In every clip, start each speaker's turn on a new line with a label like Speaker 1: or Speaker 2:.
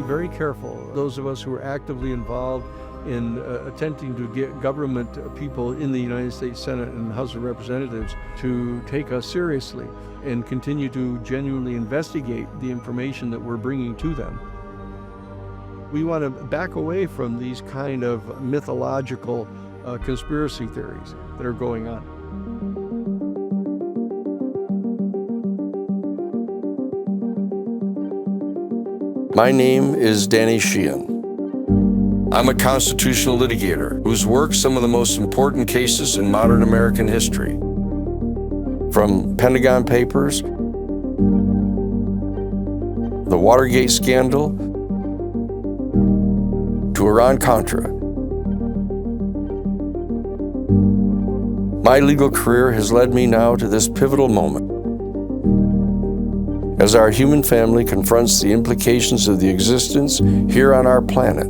Speaker 1: very careful, those of us who are actively involved in attempting to get government people in the United States Senate and House of Representatives to take us seriously and continue to genuinely investigate the information that we're bringing to them. We want to back away from these kind of mythological conspiracy theories that are going on.
Speaker 2: My name is Danny Sheehan. I'm a constitutional litigator who's worked some of the most important cases in modern American history. From Pentagon Papers, the Watergate scandal, to Iran-Contra. My legal career has led me now to this pivotal moment. As our human family confronts the implications of the existence here on our planet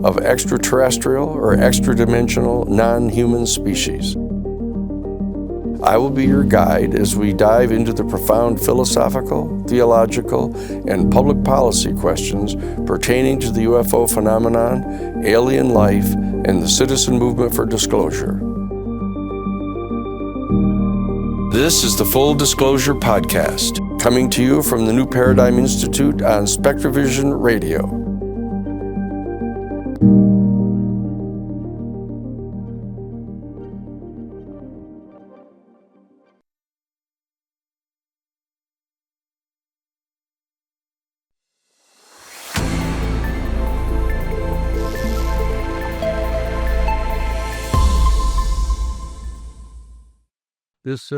Speaker 2: of extraterrestrial or extra-dimensional non-human species. I will be your guide as we dive into the profound philosophical, theological, and public policy questions pertaining to the UFO phenomenon, alien life, and the citizen movement for disclosure. This is the Full Disclosure Podcast, coming to you from the New Paradigm Institute on SpectraVision Radio.
Speaker 1: This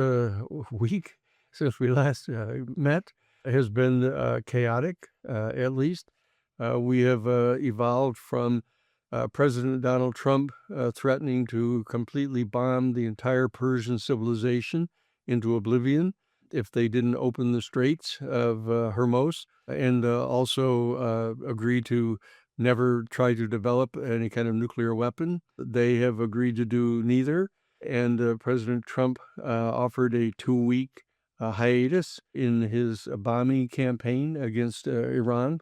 Speaker 1: week, since we last met, has been chaotic, at least. We have evolved from President Donald Trump threatening to completely bomb the entire Persian civilization into oblivion if they didn't open the Straits of Hormuz, and also agreed to never try to develop any kind of nuclear weapon. They have agreed to do neither. And President Trump offered a 2-week hiatus in his bombing campaign against Iran.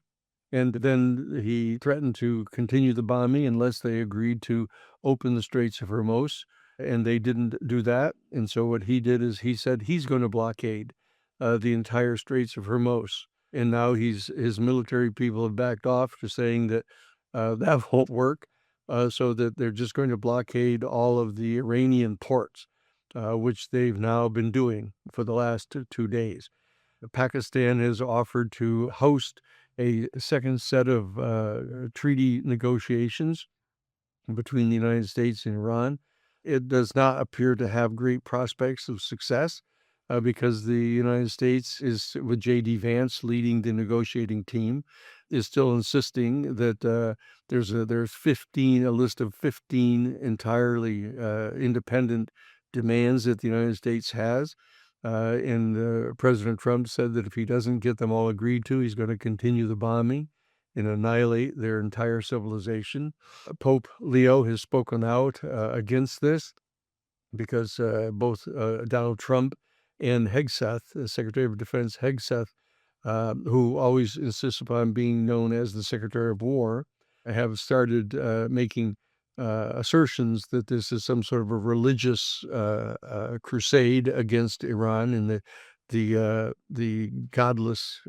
Speaker 1: And then he threatened to continue the bombing unless they agreed to open the Straits of Hormuz. And they didn't do that. And so what he did is he said he's going to blockade the entire Straits of Hormuz. And now his military people have backed off to saying that that won't work. So that they're just going to blockade all of the Iranian ports, which they've now been doing for the last 2 days. Pakistan has offered to host a second set of treaty negotiations between the United States and Iran. It does not appear to have great prospects of success because the United States is, with J.D. Vance leading the negotiating team, is still insisting that there's a list of 15 entirely independent demands that the United States has. And President Trump said that if he doesn't get them all agreed to, he's going to continue the bombing and annihilate their entire civilization. Pope Leo has spoken out against this because both Donald Trump and Hegseth, Secretary of Defense Hegseth, who always insists upon being known as the Secretary of War, have started making assertions that this is some sort of a religious crusade against Iran and the godless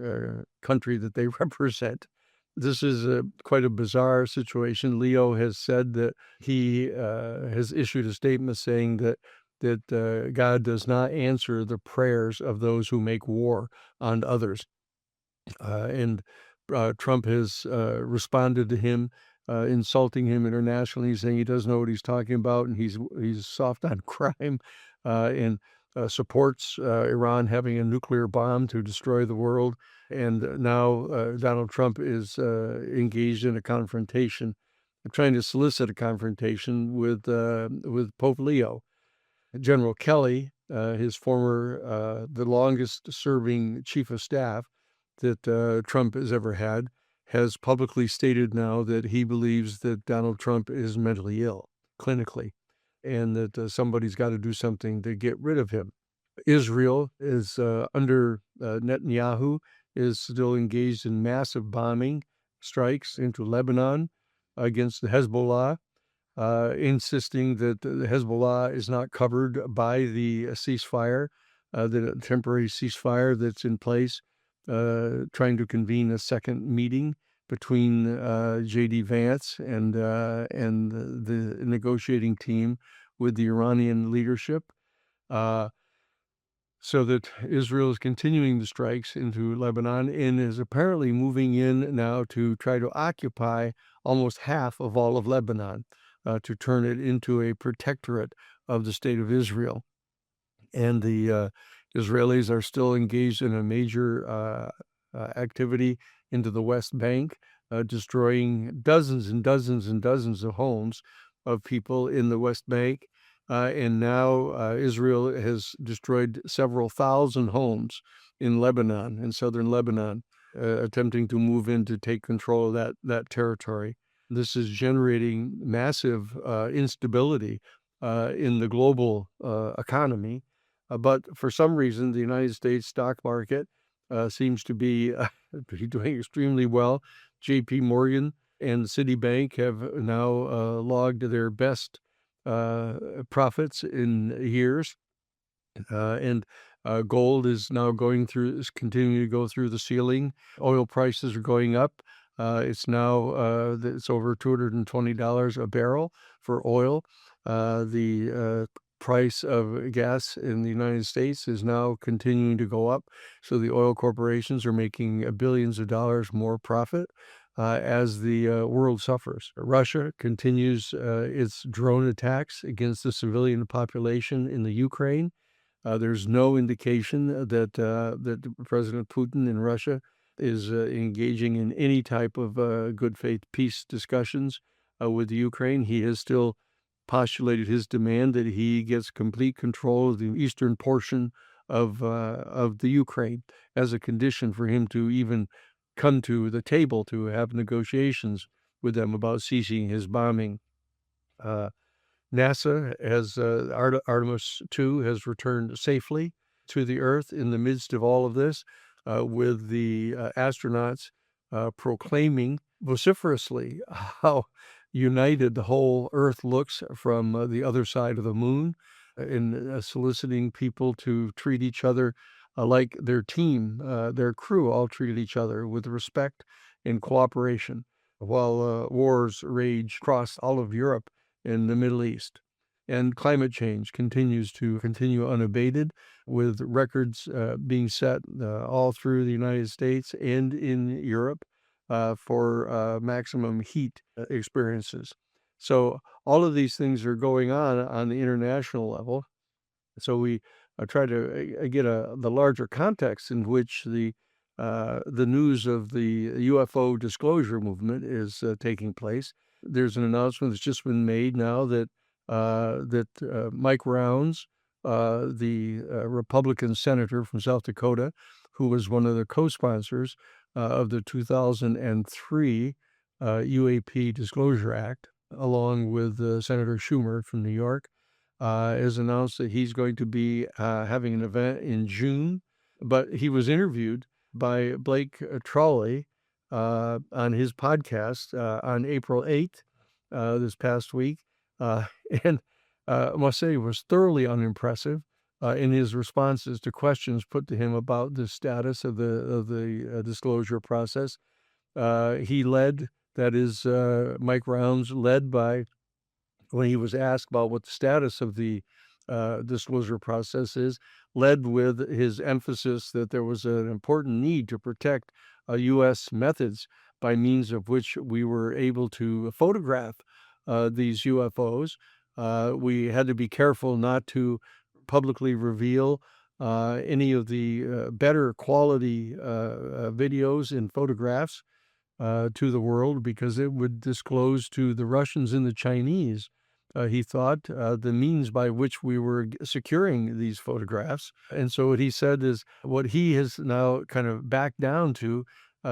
Speaker 1: country that they represent. This is quite a bizarre situation. Leo has said that he has issued a statement saying that God does not answer the prayers of those who make war on others. And Trump has responded to him, insulting him internationally, saying he doesn't know what he's talking about, and he's soft on crime, and supports Iran having a nuclear bomb to destroy the world. And now Donald Trump is engaged in a confrontation, trying to solicit a confrontation with Pope Leo. General Kelly, his former, the longest-serving chief of staff that Trump has ever had, has publicly stated now that he believes that Donald Trump is mentally ill, clinically, and that somebody's got to do something to get rid of him. Israel is under Netanyahu is still engaged in massive bombing strikes into Lebanon against the Hezbollah, insisting that the Hezbollah is not covered by the ceasefire, the temporary ceasefire that's in place, trying to convene a second meeting between J.D. Vance and the negotiating team with the Iranian leadership. So that Israel is continuing the strikes into Lebanon and is apparently moving in now to try to occupy almost half of all of Lebanon, to turn it into a protectorate of the state of Israel. And the Israelis are still engaged in a major activity into the West Bank, destroying dozens and dozens and dozens of homes of people in the West Bank. And now Israel has destroyed several thousand homes in Lebanon, in southern Lebanon, attempting to move in to take control of that territory. This is generating massive instability in the global economy. But for some reason, the United States stock market seems to be doing extremely well. J.P. Morgan and Citibank have now logged their best profits in years, and gold is now continuing to go through the ceiling. Oil prices are going up. It's now it's over $220 a barrel for oil. The price of gas in the United States is now continuing to go up. So the oil corporations are making billions of dollars more profit as the world suffers. Russia continues its drone attacks against the civilian population in the Ukraine. There's no indication that President Putin in Russia is engaging in any type of good faith peace discussions with the Ukraine. He has still postulated his demand that he gets complete control of the eastern portion of the Ukraine as a condition for him to even come to the table to have negotiations with them about ceasing his bombing. NASA has Artemis 2 has returned safely to the Earth in the midst of all of this, with the astronauts proclaiming vociferously how united the whole Earth looks from the other side of the moon, in soliciting people to treat each other like their team, their crew, all treated each other with respect and cooperation, while wars rage across all of Europe and the Middle East. And climate change continues unabated, with records being set all through the United States and in Europe for maximum heat experiences. So all of these things are going on the international level. So we try to get the larger context in which the news of the UFO disclosure movement is taking place. There's an announcement that's just been made now that Mike Rounds, the Republican senator from South Dakota, who was one of the co-sponsors of the 2003 UAP Disclosure Act, along with Senator Schumer from New York, has announced that he's going to be having an event in June. But he was interviewed by Blake Trolley on his podcast on April 8th, this past week. And I must say, was thoroughly unimpressive in his responses to questions put to him about the status of the disclosure process. Mike Rounds led by, when he was asked about what the status of the disclosure process is, led with his emphasis that there was an important need to protect U.S. methods by means of which we were able to photograph these UFOs. We had to be careful not to publicly reveal any of the better quality videos and photographs to the world, because it would disclose to the Russians and the Chinese, he thought, the means by which we were securing these photographs. And so what he said is what he has now kind of backed down to,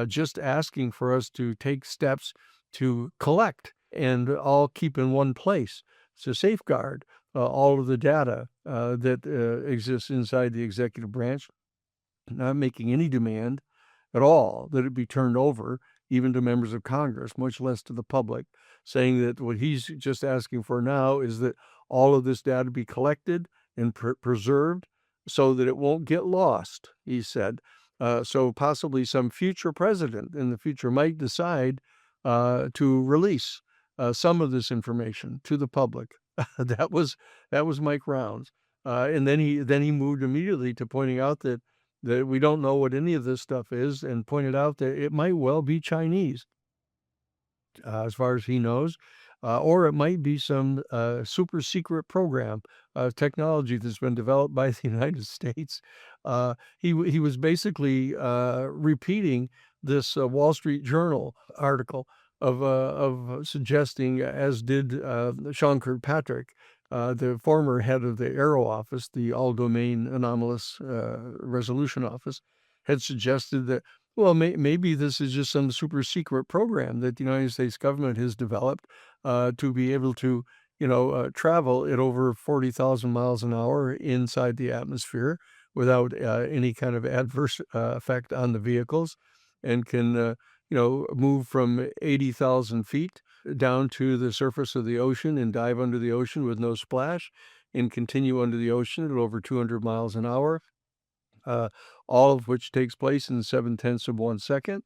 Speaker 1: just asking for us to take steps to collect and all keep in one place to safeguard all of the data that exists inside the executive branch, not making any demand at all that it be turned over even to members of Congress, much less to the public, saying that what he's just asking for now is that all of this data be collected and preserved so that it won't get lost, he said. So possibly some future president in the future might decide to release some of this information to the public. that was Mike Rounds, and then he moved immediately to pointing out that we don't know what any of this stuff is, and pointed out that it might well be Chinese, as far as he knows, or it might be some super secret program technology that's been developed by the United States. He was basically repeating this Wall Street Journal article of suggesting, as did Sean Kirkpatrick, the former head of the Aero Office, the All Domain Anomalous Resolution Office, had suggested that, well, maybe this is just some super secret program that the United States government has developed to be able to, travel at over 40,000 miles an hour inside the atmosphere without any kind of adverse effect on the vehicles, and can, move from 80,000 feet down to the surface of the ocean and dive under the ocean with no splash, and continue under the ocean at over 200 miles an hour, uh, all of which takes place in 7/10 of 1 second,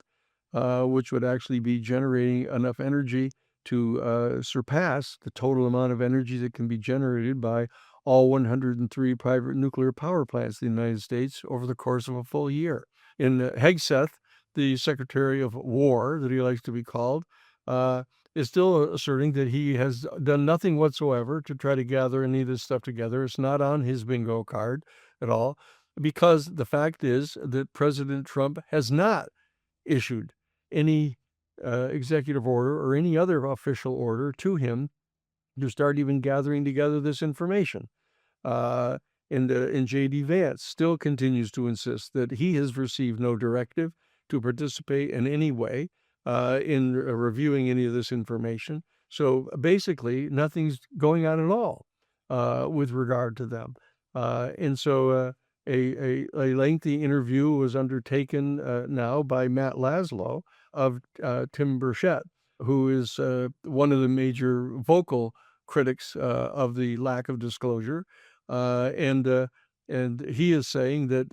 Speaker 1: which would actually be generating enough energy to surpass the total amount of energy that can be generated by all 103 private nuclear power plants in the United States over the course of a full year. And Hegseth, the Secretary of War, that he likes to be called, is still asserting that he has done nothing whatsoever to try to gather any of this stuff together. It's not on his bingo card at all, because the fact is that President Trump has not issued any executive order or any other official order to him to start even gathering together this information. Uh, and J.D. Vance still continues to insist that he has received no directive to participate in any way in reviewing any of this information. So basically, nothing's going on at all with regard to them. And so a lengthy interview was undertaken now by Matt Laszlo of Tim Burchett, who is one of the major vocal critics of the lack of disclosure. And he is saying that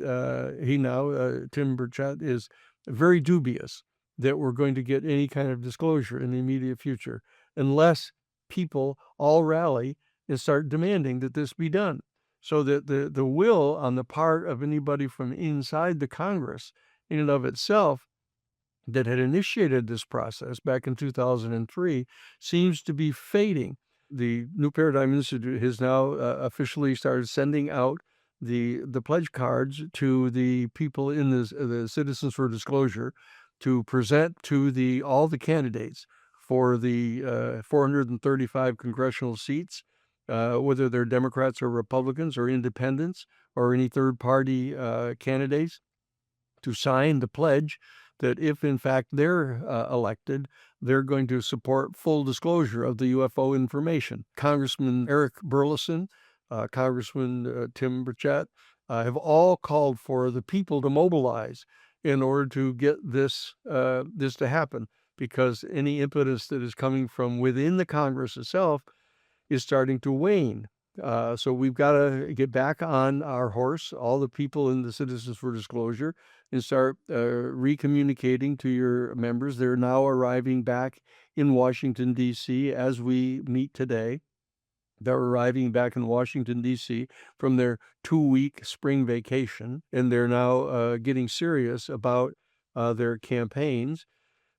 Speaker 1: Tim Burchett is very dubious that we're going to get any kind of disclosure in the immediate future unless people all rally and start demanding that this be done. So that the will on the part of anybody from inside the Congress in and of itself that had initiated this process back in 2003 seems to be fading. The New Paradigm Institute has now officially started sending out the pledge cards to the people in the Citizens for Disclosure to present to all the candidates for the 435 congressional seats, whether they're Democrats or Republicans or independents or any third-party candidates, to sign the pledge that if in fact they're elected, they're going to support full disclosure of the UFO information. Congressman Eric Burleson, Congressman Tim Burchett have all called for the people to mobilize in order to get this to happen, because any impetus that is coming from within the Congress itself is starting to wane. So we've got to get back on our horse, all the people in the Citizens for Disclosure, and start recommunicating to your members. They're now arriving back in Washington, D.C. as we meet today. They're arriving back in Washington, D.C. from their 2-week spring vacation, and they're now getting serious about their campaigns.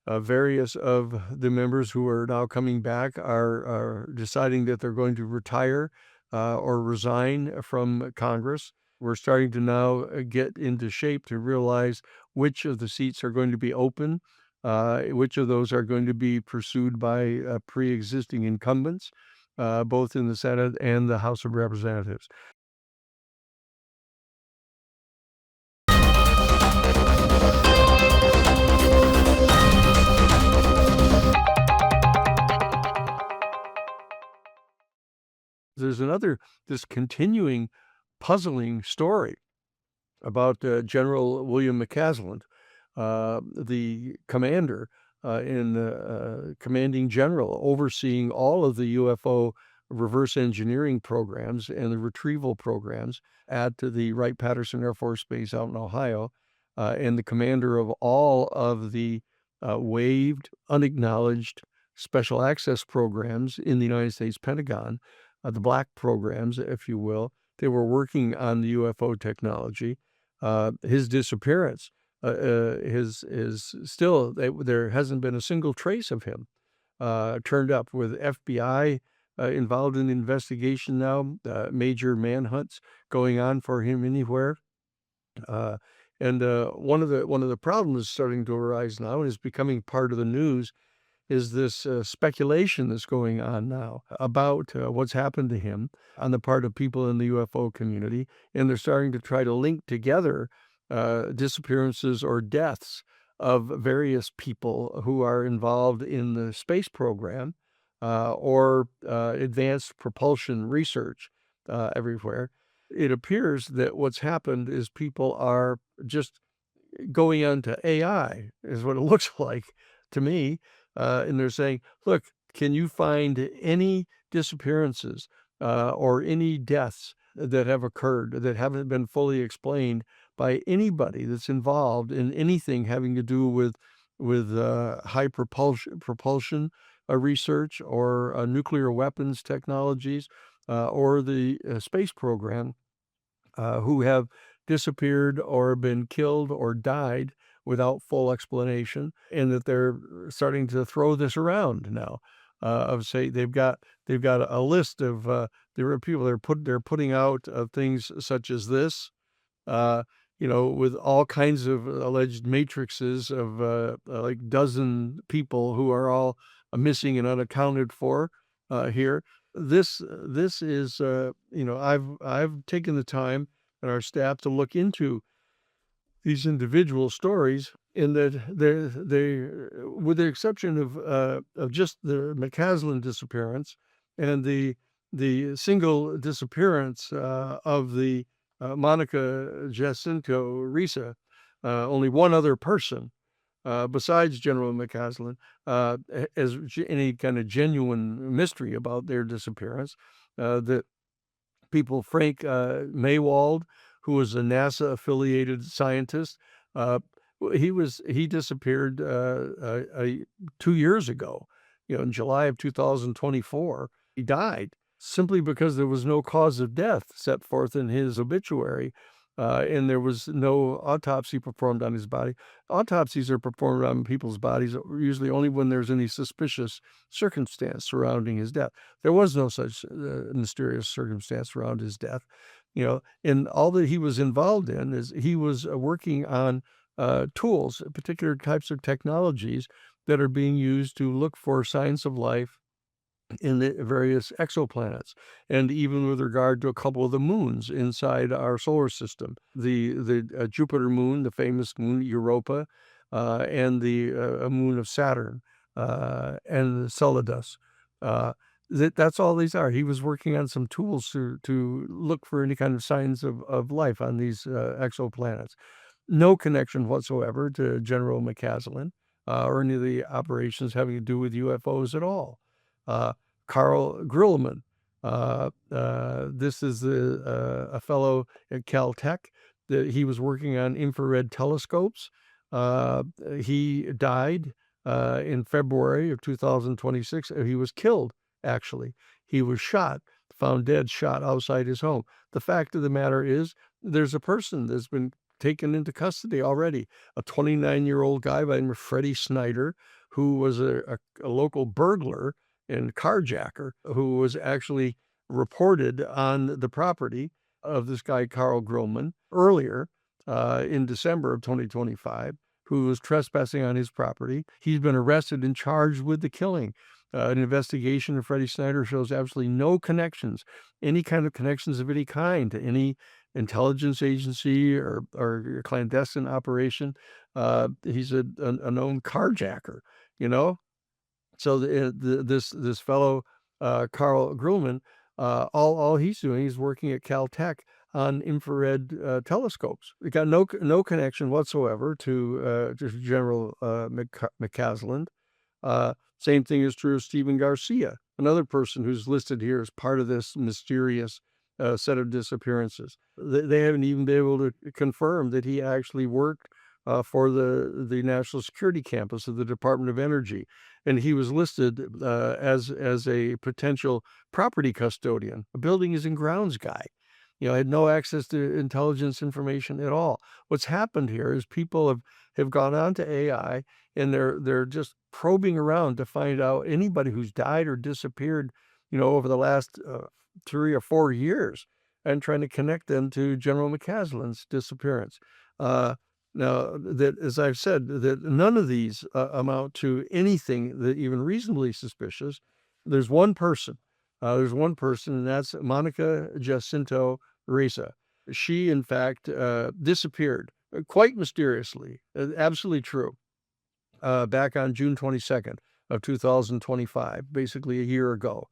Speaker 1: Various of the members who are now coming back are deciding that they're going to retire or resign from Congress. We're starting to now get into shape to realize which of the seats are going to be open, which of those are going to be pursued by pre-existing incumbents, both in the Senate and the House of Representatives. There's this continuing puzzling story about General William McCasland, the commander commanding general overseeing all of the UFO reverse engineering programs and the retrieval programs at the Wright-Patterson Air Force Base out in Ohio, and the commander of all of the waived, unacknowledged special access programs in the United States Pentagon, the black programs, if you will. They were working on the UFO technology. His disappearance is still, there hasn't been a single trace of him turned up, with FBI involved in the investigation now, major manhunts going on for him anywhere. And one of the problems starting to arise now and is becoming part of the news is this speculation that's going on now about what's happened to him on the part of people in the UFO community, and they're starting to try to link together disappearances or deaths of various people who are involved in the space program or advanced propulsion research everywhere. It appears that what's happened is people are just going onto AI, is what it looks like to me. And they're saying, look, can you find any disappearances or any deaths that have occurred that haven't been fully explained by anybody that's involved in anything having to do with high propulsion research or nuclear weapons technologies or the space program, who have disappeared or been killed or died without full explanation, and that they're starting to throw this around now. Of say they've got a list of there are people they're putting out things such as this, uh, with all kinds of alleged matrices of like dozen people who are all missing and unaccounted for here. This is I've taken the time and our staff to look into these individual stories, in that with the exception of just the McCasland disappearance and the single disappearance of the Monica Jacinto Risa, only one other person besides General McCasland as any kind of genuine mystery about their disappearance. That people, Frank Maywald, who was a NASA-affiliated scientist, uh, he disappeared 2 years ago, in July of 2024. He died simply because there was no cause of death set forth in his obituary, and there was no autopsy performed on his body. Autopsies are performed on people's bodies usually only when there's any suspicious circumstance surrounding his death. There was no such mysterious circumstance around his death, and all that he was involved in is he was working on tools, particular types of technologies that are being used to look for signs of life in the various exoplanets, and even with regard to a couple of the moons inside our solar system, the Jupiter moon, the famous moon Europa, and the moon of Saturn, and Enceladus. That's all these are. He was working on some tools to look for any kind of signs of life on these exoplanets. No connection whatsoever to General McCasland or any of the operations having to do with UFOs at all. Carl Grillman. This is a fellow at Caltech that he was working on infrared telescopes. He died in February of 2026. He was killed, actually. He was shot, found dead, shot outside his home. The fact of the matter is, there's a person that's been taken into custody already, a 29-year-old guy by the name of Freddie Snyder, who was a local burglar and carjacker, who was actually reported on the property of this guy, Carl Grillman, earlier in December of 2025, who was trespassing on his property. He's been arrested and charged with the killing. An investigation of Freddie Snyder shows absolutely no connections, any kind of connections of any kind, to any intelligence agency or clandestine operation. He's a known carjacker, you know? So this fellow Carl Grillman, all he's doing is working at Caltech on infrared telescopes. It got no connection whatsoever to General McCasland. Same thing is true of Stephen Garcia, another person who's listed here as part of this mysterious set of disappearances. They haven't even been able to confirm that he actually worked for the National Security Campus of the Department of Energy, and he was listed as a potential property custodian, a buildings and grounds guy. Had no access to intelligence information at all. What's happened here is people have gone on to AI, and they're just probing around to find out anybody who's died or disappeared, over the last 3 or 4 years, and trying to connect them to General McCasland's disappearance. Now, that, as I've said, that none of these amount to anything that even reasonably suspicious. There's one person. And that's Monica Jacinto Reza. She, in fact, disappeared quite mysteriously. Absolutely true. Back on June 22nd of 2025, basically a year ago.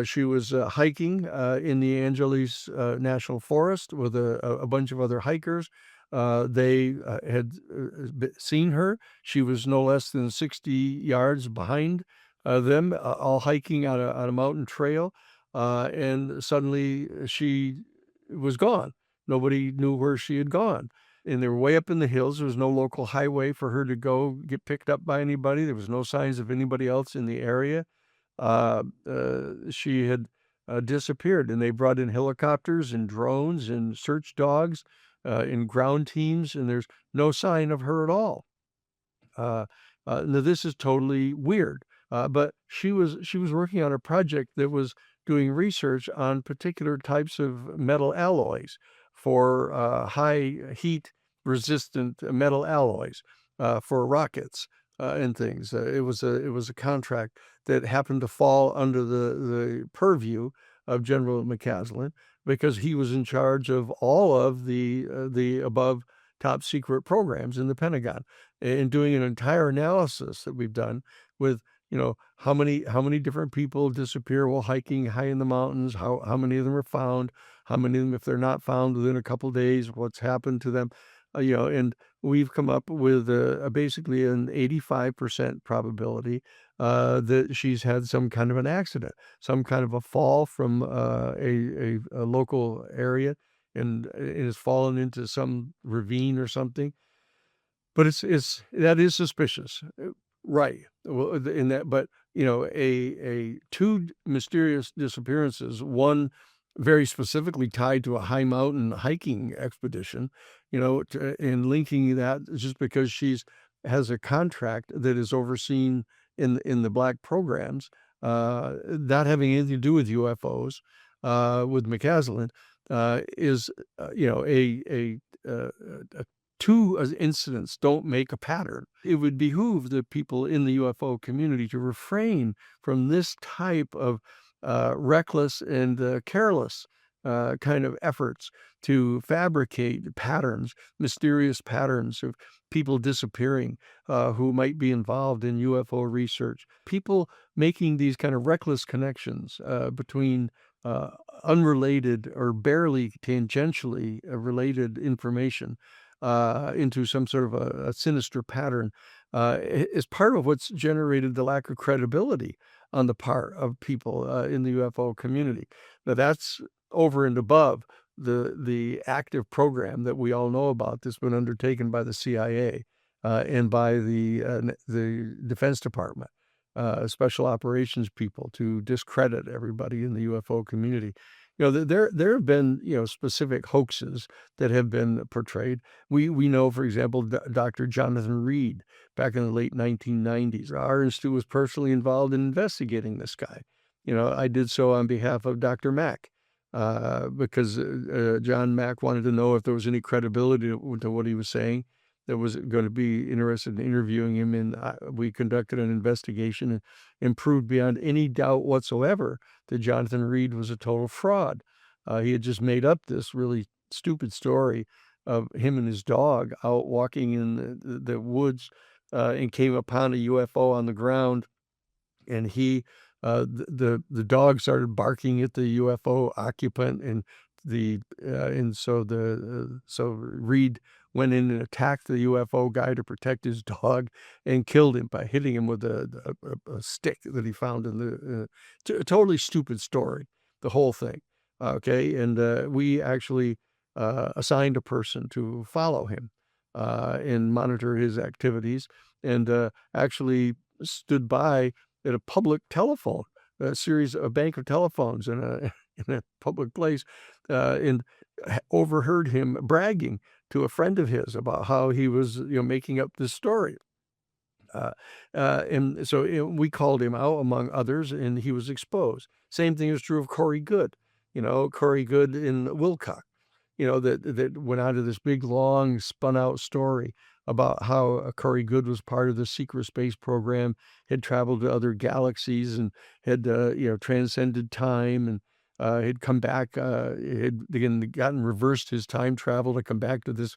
Speaker 1: She was hiking in the Angeles National Forest with a bunch of other hikers. They had seen her. She was no less than 60 yards behind them, all hiking on a mountain trail. And suddenly she was gone. Nobody knew where she had gone. And they were way up in the hills. There was no local highway for her to go get picked up by anybody. There was no signs of anybody else in the area. She had disappeared, and they brought in helicopters and drones and search dogs and ground teams, and there's no sign of her at all. Now this is totally weird, but she was working on a project that was doing research on particular types of metal alloys for high heat resistant metal alloys for rockets and things. It was a contract that happened to fall under the purview of General McCasland because he was in charge of all of the above top secret programs in the Pentagon, and doing an entire analysis that we've done with how many different people disappear while hiking high in the mountains, how many of them are found, how many of them, if they're not found within a couple days, what's happened to them, and we've come up with basically an 85% probability that she's had some kind of an accident, some kind of a fall from a local area, and it has fallen into some ravine or something. But that is suspicious, right? Well, in that, but a two mysterious disappearances, one very specifically tied to a high mountain hiking expedition, and linking that just because she's has a contract that is overseen in the black programs, not having anything to do with UFOs, with McCasland, is a two incidents don't make a pattern. It would behoove the people in the UFO community to refrain from this type of reckless and careless kind of efforts to fabricate patterns, mysterious patterns of people disappearing who might be involved in UFO research. People making these kind of reckless connections between unrelated or barely tangentially related information into some sort of a sinister pattern is part of what's generated the lack of credibility on the part of people in the UFO community. Now that's over and above the active program that we all know about that's been undertaken by the CIA and by the Defense Department, special operations people, to discredit everybody in the UFO community. There have been specific hoaxes that have been portrayed. We know, for example, Dr. Jonathan Reed back in the late 1990s. Our institute was personally involved in investigating this guy. I did so on behalf of Dr. Mack because John Mack wanted to know if there was any credibility to what he was saying, that was going to be interested in interviewing him. And we conducted an investigation and proved beyond any doubt whatsoever that Jonathan Reed was a total fraud. He had just made up this really stupid story of him and his dog out walking in the woods and came upon a UFO on the ground, and the dog started barking at the UFO occupant and so Reed went in and attacked the UFO guy to protect his dog and killed him by hitting him with a stick that he found in the totally stupid story, the whole thing. Okay, and we actually assigned a person to follow him and monitor his activities, and actually stood by at a public telephone, a bank of telephones in a in a public place, and overheard him bragging to a friend of his about how he was, making up this story. Uh, and so we called him out among others, and he was exposed. Same thing is true of Corey Good. Corey Good in Wilcock, that went out of this big, long, spun out story about how Corey Good was part of the secret space program, had traveled to other galaxies and had, transcended time and had come back, had again gotten reversed his time travel to come back to this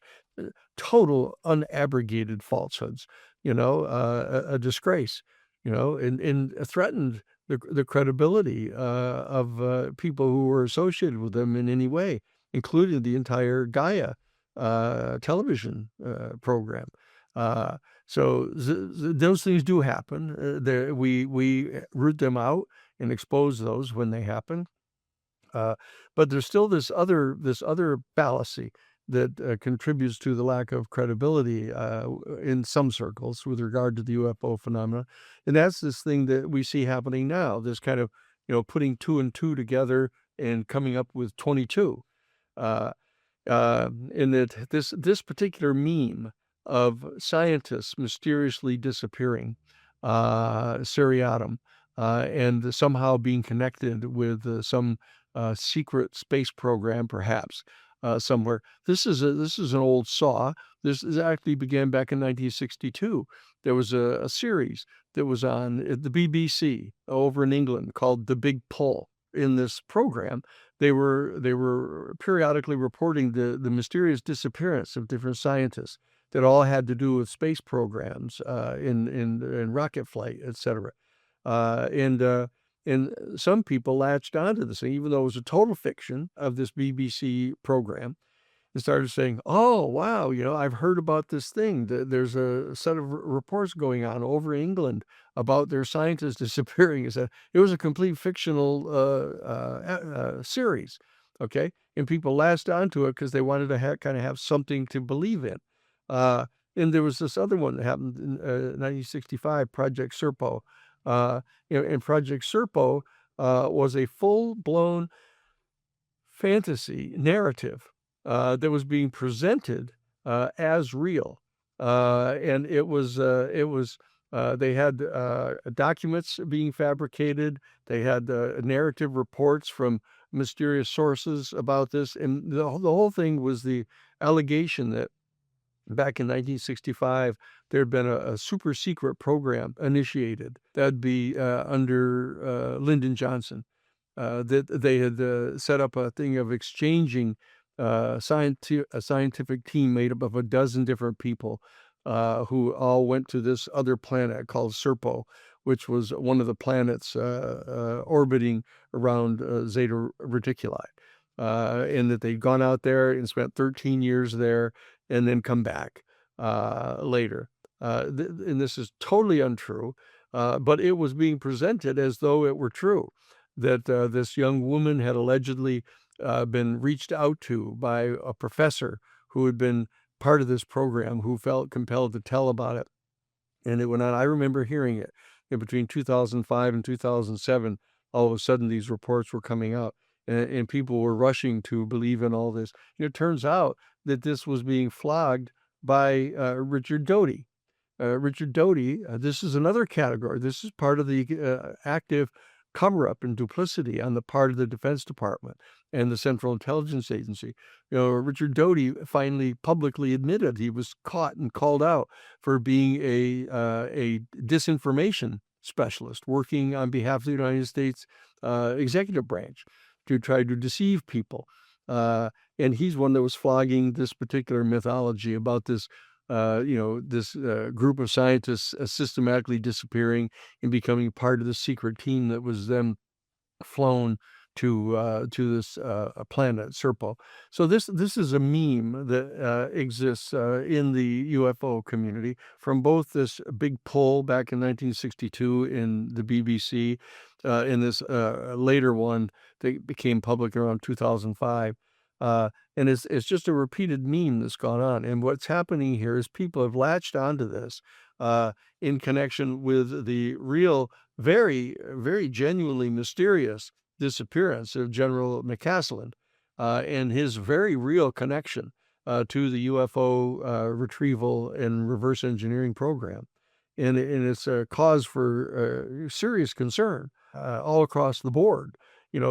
Speaker 1: total unabrogated falsehoods, a disgrace, and threatened the credibility of people who were associated with them in any way, including the entire Gaia television program. So those things do happen. We root them out and expose those when they happen. But there's still this other fallacy that contributes to the lack of credibility in some circles with regard to the UFO phenomena, and that's this thing that we see happening now. This kind of putting two and two together and coming up with 22. Uh, in that this particular meme of scientists mysteriously disappearing, seriatim, and somehow being connected with some secret space program, perhaps somewhere. This is an old saw. This actually began back in 1962. There was a series that was on the BBC over in England called The Big Pull. In this program, they were periodically reporting the mysterious disappearance of different scientists that all had to do with space programs, in rocket flight, etc. And some people latched onto this thing, even though it was a total fiction of this BBC program, and started saying, "Oh, wow, I've heard about this thing. There's a set of reports going on over England about their scientists disappearing." It was a complete fictional series, okay? And people latched onto it because they wanted to kind of have something to believe in. Uh, and there was this other one that happened in 1965, Project Serpo. And Project Serpo was a full-blown fantasy narrative that was being presented as real, and they had documents being fabricated. They had narrative reports from mysterious sources about this, and the whole thing was the allegation that back in 1965 there had been a super secret program initiated that'd be under Lyndon Johnson, that they had set up a thing of exchanging a scientific team made up of a dozen different people who all went to this other planet called Serpo, which was one of the planets orbiting around Zeta Reticuli, and that they'd gone out there and spent 13 years there and then come back later. And this is totally untrue, but it was being presented as though it were true, that this young woman had allegedly been reached out to by a professor who had been part of this program, who felt compelled to tell about it. And it went on. I remember hearing it in between 2005 and 2007. All of a sudden, these reports were coming out, and people were rushing to believe in all this. It turns out that this was being flogged by Richard Doty. Richard Doty, this is another category. This is part of the active cover-up and duplicity on the part of the Defense Department and the Central Intelligence Agency. Richard Doty finally publicly admitted he was caught and called out for being a disinformation specialist working on behalf of the United States executive branch to try to deceive people. And he's one that was flogging this particular mythology about this group of scientists systematically disappearing and becoming part of the secret team that was then flown to this planet Serpo. So this is a meme that exists in the UFO community from both this big poll back in 1962 in the BBC, and this later one that became public around 2005. And it's just a repeated meme that's gone on. And what's happening here is people have latched onto this in connection with the real, very, very genuinely mysterious disappearance of General McCasland and his very real connection to the UFO retrieval and reverse engineering program. And it's a cause for serious concern all across the board,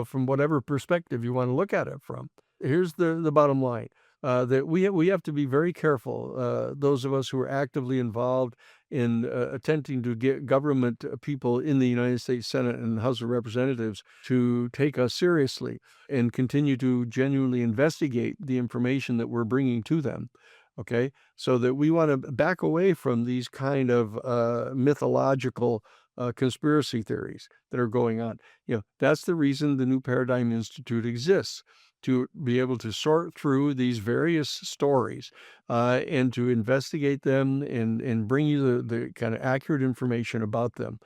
Speaker 1: from whatever perspective you want to look at it from. Here's the bottom line. That we have to be very careful, those of us who are actively involved in attempting to get government people in the United States Senate and House of Representatives to take us seriously and continue to genuinely investigate the information that we're bringing to them. Okay, so that we want to back away from these kind of mythological conspiracy theories that are going on. That's the reason the New Paradigm Institute exists, to be able to sort through these various stories and to investigate them and bring you the kind of accurate information about them.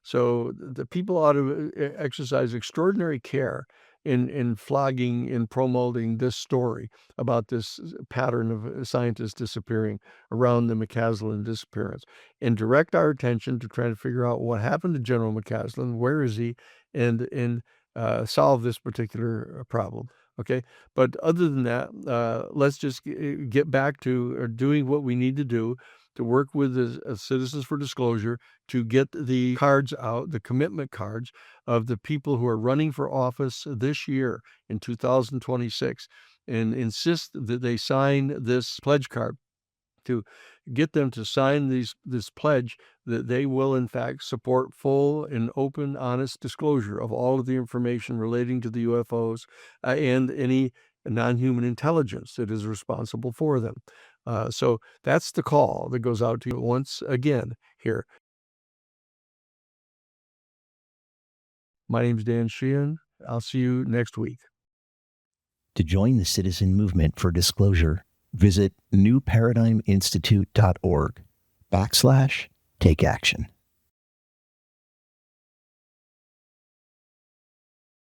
Speaker 1: So the people ought to exercise extraordinary care in flogging and promoting this story about this pattern of scientists disappearing around the McCasland disappearance, and direct our attention to trying to figure out what happened to General McCasland, where is he, and solve this particular problem. Okay, but other than that, let's just get back to doing what we need to do to work with the Citizens for Disclosure to get the cards out, the commitment cards of the people who are running for office this year in 2026, and insist that they sign this pledge card, to get them to sign this pledge that they will in fact support full and open, honest disclosure of all of the information relating to the UFOs and any non-human intelligence that is responsible for them. So that's the call that goes out to you once again here. My name's Dan Sheehan. I'll see you next week.
Speaker 3: To join the citizen movement for disclosure, visit newparadigminstitute.org/take action.